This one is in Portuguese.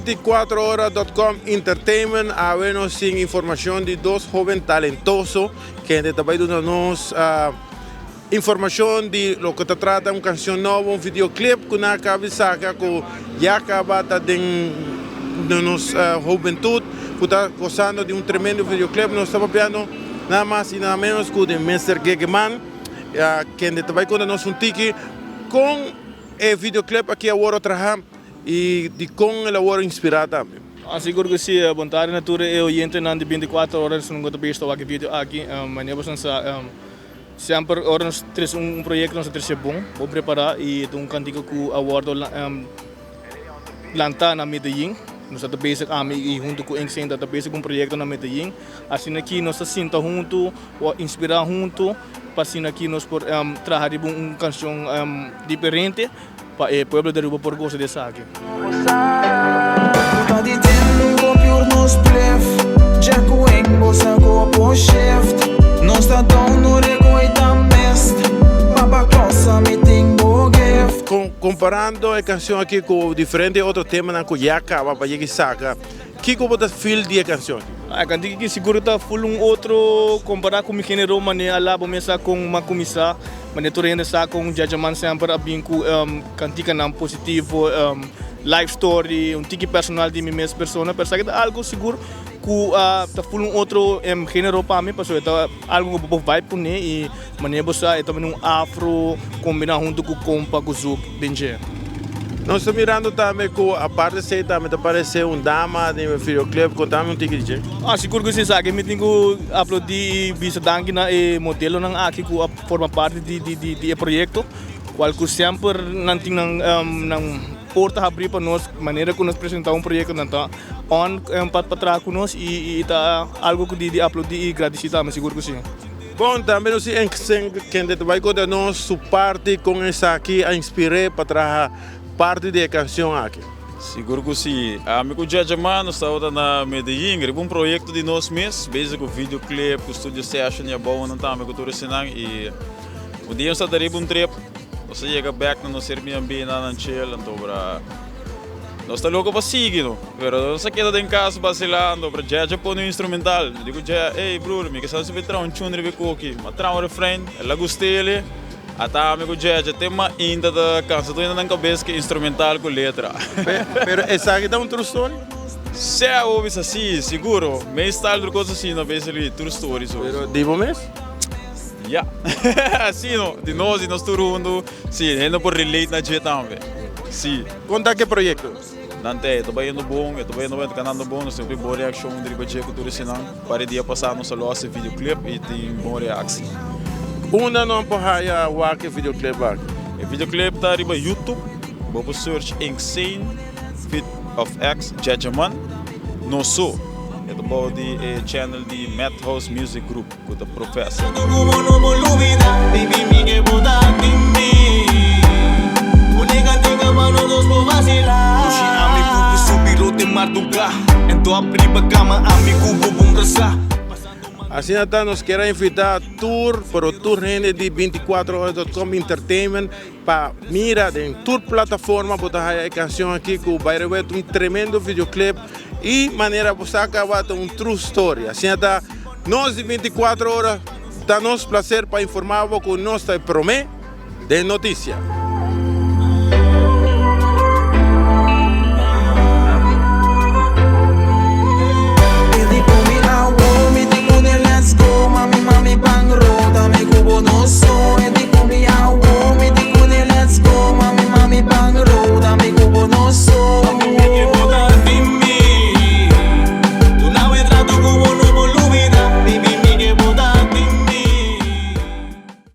24horas.com Entertainment. Habemos sin información de dos jóvenes talentosos que también nos información de lo que se trata de una canción nueva, un videoclip que acaba de sacar que ya acaba de nuestra juventud, que está gozando de un tremendo videoclip. Nos estamos viendo nada más y nada menos que de Mr. Gegeman, que también con un tiki con el videoclip aqui agora trabalhar e com ele agora inspirar também. Seguro que sim, a vontade natura é oriente na de 24 horas não gosto de estar aqui vídeo aqui, mas nós vamos sempre nós temos projeto nós temos bom, vou preparar e um cantigo que awardo lançar na Medellín. Nós estamos basic e junto com o Encen estamos basic projeto na Medellín. Assim aqui nós se sinta junto, inspirar junto, para assim aqui nós por trabalhar uma canção diferente para o povo de Aruba por gosto dessa aqui. Comparando a canção aqui com diferente outro tema que já acaba para que saca, que como você feel de canção? A cantiga que seguro está full outro comparar com o gênero maneira lá começar com uma comissão, mas tu ainda está com Jajaman sempre a bem com cantiga não positivo, life story, tiki personal de minha persona, pensar que é algo seguro que está full outro gênero para mim, porque é algo que vibe com ele e maneira você é também afro combinar junto com compa com zouk danger. Nós estamos mirando também que a parte de também apareceu dama de meu videoclip, contame tiki de seguro que você sabe, eu tenho que aplaudir e visa danke na modelo nang aqui que forma parte de projeto, qual que sempre não tem nang porta abrir para nós, maneira que nós apresentamos projeto não tá on para trás com nós e tá algo que de aplaudir e agradecer também, seguro que sim. Bom, também nós que vai contar nós sua parte com essa aqui a inspirar para trabalhar parte da canção aqui. Seguro que sim. Amigo Jajaman, nós estamos na Medellín, um projeto de nós mesmos, basic o videoclip, o studio session e a boa não tá amigo todo sinang e o dia está daribo trip. Você chega back no nosso Airbnb na Nanchel, então para nós está louco para seguir, no. Pero nós aqui em casa vacilando para Jaja põe um instrumental. Digo já, ei Bruno, me que sabe se vai trazer tune de coque, mas trazer refrão, ela gostei ele. Até amigo Jaja tem uma ainda da canção, tu ainda na cabeça que instrumental com letra. Pero essa aqui é uma true story? Se é óbvio assim, seguro. Meio style de coisa assim, não vejo ali true story. Pero digo mesmo? Yeah. Sim, no, de nós e nós tudo, sim, ainda por relate na dia também. Sim. Conta que projeto? Nante, estou indo bom, estou indo bem, canando bom, nós temos boa reação de ribadia que tudo sinang. Para dia passar nós lança videoclip e tem boa reação. Una não pode o videoclip aqui. O videoclip está riba YouTube, vou search Encen Fit of X Jajaman, no so. É do channel de Madhouse Music Group, com o professor. Assim então nós queremos invitar tour para o tour de 24horas.com Entertainment para mirar em tour plataforma para a canção aqui que vai rever tremendo videoclip e maneira você acabar uma true story. Assim então nós de 24 horas dá nos prazer para informar que nós está promete de notícia.